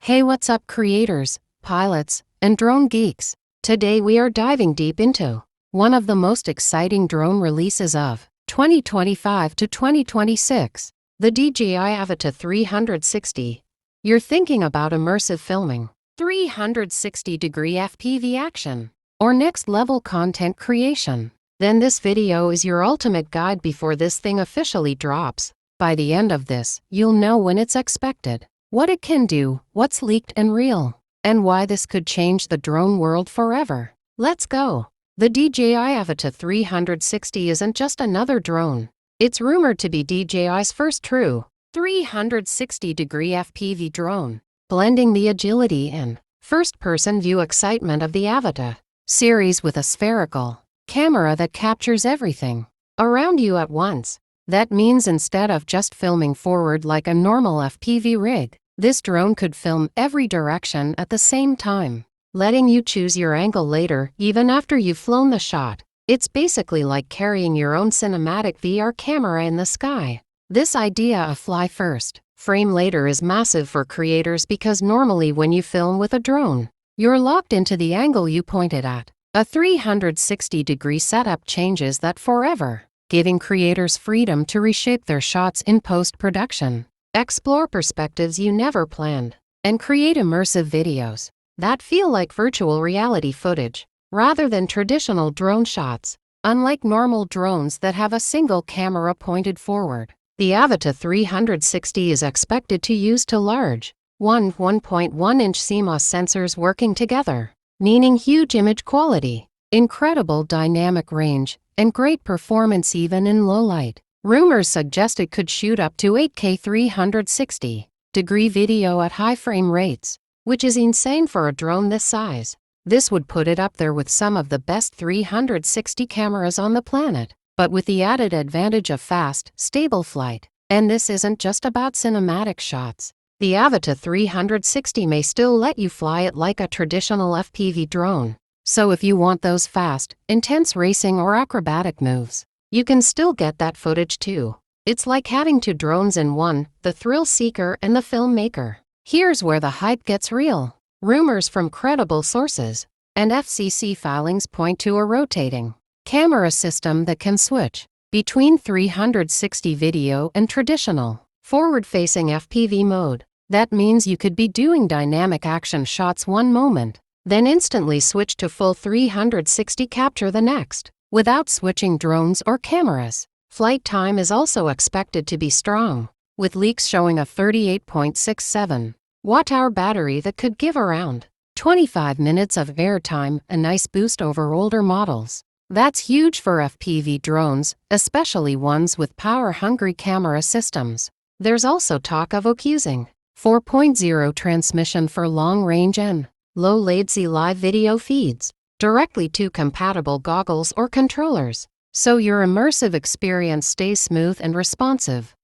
Hey, what's up, creators, pilots, and drone geeks? Today we are diving deep into one of the most exciting drone releases of 2025 to 2026, the DJI Avata 360. You're thinking about immersive filming, 360-degree FPV action, or next-level content creation? Then this video is your ultimate guide before this thing officially drops. By the end of this, you'll know when it's expected, what it can do, what's leaked and real, and why this could change the drone world forever. Let's go! The DJI Avata 360 isn't just another drone. It's rumored to be DJI's first true 360-degree FPV drone, blending the agility and first-person view excitement of the Avata series with a spherical camera that captures everything around you at once. That means instead of just filming forward like a normal FPV rig, this drone could film every direction at the same time, letting you choose your angle later, even after you've flown the shot. It's basically like carrying your own cinematic VR camera in the sky. This idea of fly first, frame later is massive for creators because normally when you film with a drone, you're locked into the angle you pointed at. A 360-degree setup changes that forever, giving creators freedom to reshape their shots in post-production, explore perspectives you never planned, and create immersive videos that feel like virtual reality footage, rather than traditional drone shots. Unlike normal drones that have a single camera pointed forward, the Avata 360 is expected to use two large 1.1-inch CMOS sensors working together, meaning huge image quality, incredible dynamic range, and great performance even in low light. Rumors suggest it could shoot up to 8K 360-degree video at high frame rates, which is insane for a drone this size. This would put it up there with some of the best 360 cameras on the planet, but with the added advantage of fast, stable flight. And this isn't just about cinematic shots. The Avata 360 may still let you fly it like a traditional FPV drone. So if you want those fast, intense racing or acrobatic moves, you can still get that footage too. It's like having two drones in one, the thrill seeker and the filmmaker. Here's where the hype gets real. Rumors from credible sources and FCC filings point to a rotating camera system that can switch between 360 video and traditional forward-facing FPV mode. That means you could be doing dynamic action shots one moment, then instantly switch to full 360 capture the next, without switching drones or cameras. Flight time is also expected to be strong, with leaks showing a 38.67 watt-hour battery that could give around 25 minutes of airtime, a nice boost over older models. That's huge for FPV drones, especially ones with power-hungry camera systems. There's also talk of using 4.0 transmission for long-range and low-latency live video feeds directly to compatible goggles or controllers, so your immersive experience stays smooth and responsive.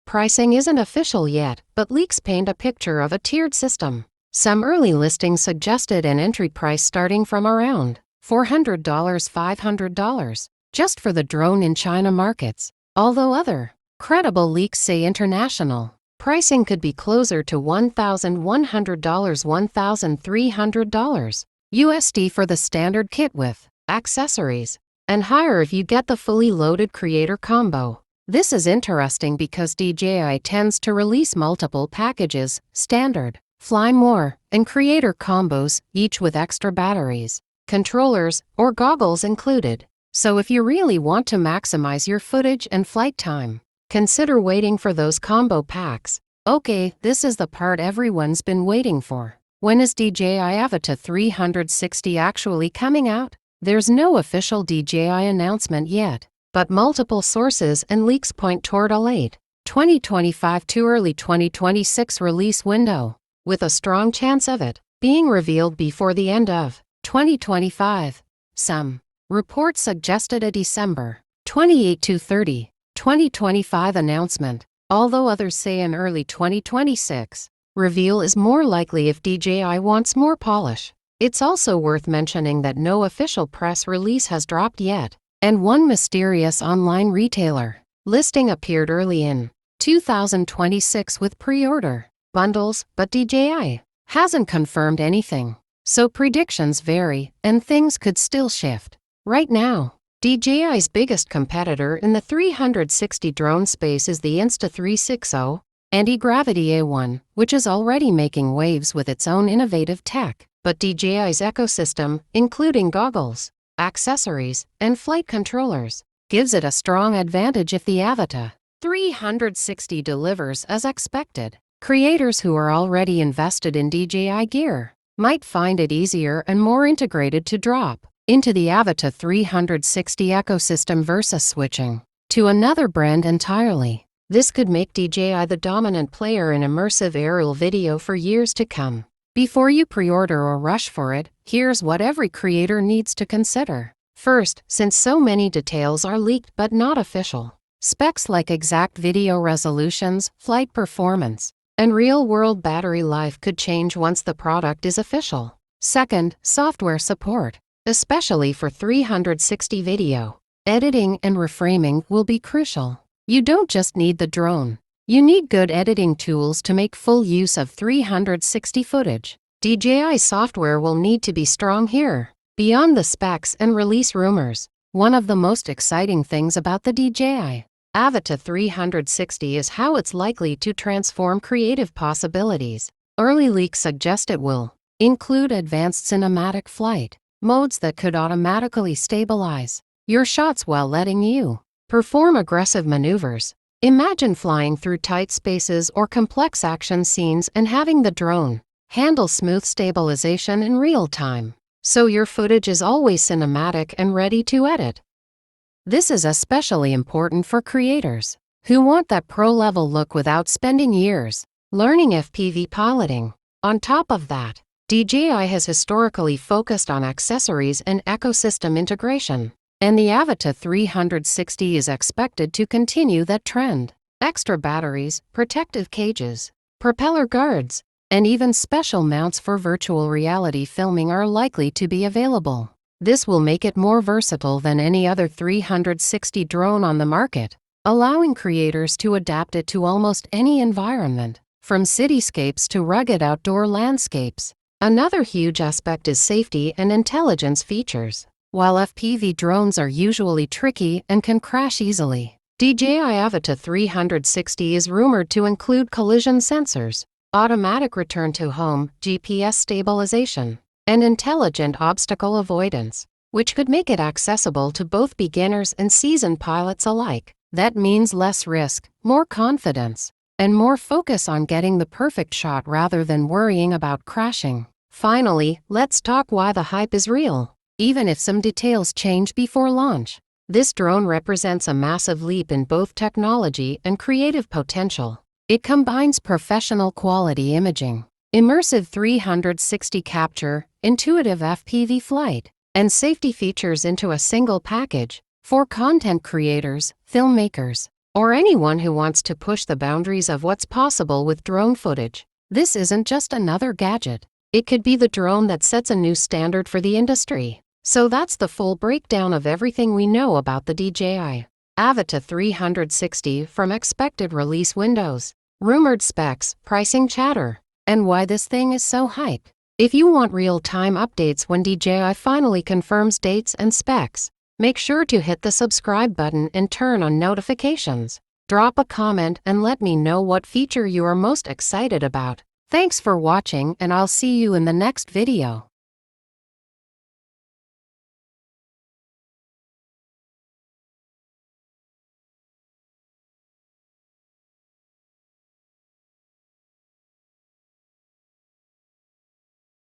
Pricing isn't official yet, but leaks paint a picture of a tiered system. Some early listings suggested an entry price starting from around $400 $500 just for the drone in China markets, although other credible leaks say international pricing could be closer to $1,100 $1,300 USD for the standard kit with accessories, and higher if you get the fully loaded creator combo. This is interesting because DJI tends to release multiple packages, standard, Fly More, and creator combos, each with extra batteries, controllers, or goggles included. So if you really want to maximize your footage and flight time, consider waiting for those combo packs. Okay, this is the part everyone's been waiting for. When is DJI Avata 360 actually coming out? There's no official DJI announcement yet, but multiple sources and leaks point toward a late 2025 to early 2026 release window, with a strong chance of it being revealed before the end of 2025. Some reports suggested a December 28 to 30, 2025 announcement, although others say an early 2026 reveal is more likely if DJI wants more polish. It's also worth mentioning that no official press release has dropped yet, and one mysterious online retailer listing appeared early in 2026 with pre-order bundles, but DJI hasn't confirmed anything, so predictions vary and things could still shift. Right now, DJI's biggest competitor in the 360 drone space is the Insta360 Anti-Gravity A1, which is already making waves with its own innovative tech. But DJI's ecosystem, including goggles, accessories, and flight controllers, gives it a strong advantage if the Avata 360 delivers as expected. Creators who are already invested in DJI gear might find it easier and more integrated to drop into the Avata 360 ecosystem versus switching to another brand entirely. This could make DJI the dominant player in immersive aerial video for years to come. Before you pre-order or rush for it, here's what every creator needs to consider. First, since so many details are leaked but not official, specs like exact video resolutions, flight performance, and real-world battery life could change once the product is official. Second, software support, especially for 360 video, editing and reframing will be crucial. You don't just need the drone. You need good editing tools to make full use of 360 footage. DJI software will need to be strong here. Beyond the specs and release rumors, one of the most exciting things about the DJI Avata 360 is how it's likely to transform creative possibilities. Early leaks suggest it will include advanced cinematic flight modes that could automatically stabilize your shots while letting you perform aggressive maneuvers. Imagine flying through tight spaces or complex action scenes and having the drone handle smooth stabilization in real time, so your footage is always cinematic and ready to edit. This is especially important for creators who want that pro-level look without spending years learning FPV piloting. On top of that, DJI has historically focused on accessories and ecosystem integration, and the Avata 360 is expected to continue that trend. Extra batteries, protective cages, propeller guards, and even special mounts for virtual reality filming are likely to be available. This will make it more versatile than any other 360 drone on the market, allowing creators to adapt it to almost any environment, from cityscapes to rugged outdoor landscapes. Another huge aspect is safety and intelligence features. While FPV drones are usually tricky and can crash easily, DJI Avata 360 is rumored to include collision sensors, automatic return to home, GPS stabilization, and intelligent obstacle avoidance, which could make it accessible to both beginners and seasoned pilots alike. That means less risk, more confidence, and more focus on getting the perfect shot rather than worrying about crashing. Finally, let's talk why the hype is real. Even if some details change before launch, this drone represents a massive leap in both technology and creative potential. It combines professional quality imaging, immersive 360 capture, intuitive FPV flight, and safety features into a single package for content creators, filmmakers, or anyone who wants to push the boundaries of what's possible with drone footage. This isn't just another gadget. It could be the drone that sets a new standard for the industry. So that's the full breakdown of everything we know about the DJI Avata 360, from expected release windows, rumored specs, pricing chatter, and why this thing is so hyped. If you want real-time updates when DJI finally confirms dates and specs, make sure to hit the subscribe button and turn on notifications. Drop a comment and let me know what feature you are most excited about. Thanks for watching, and I'll see you in the next video.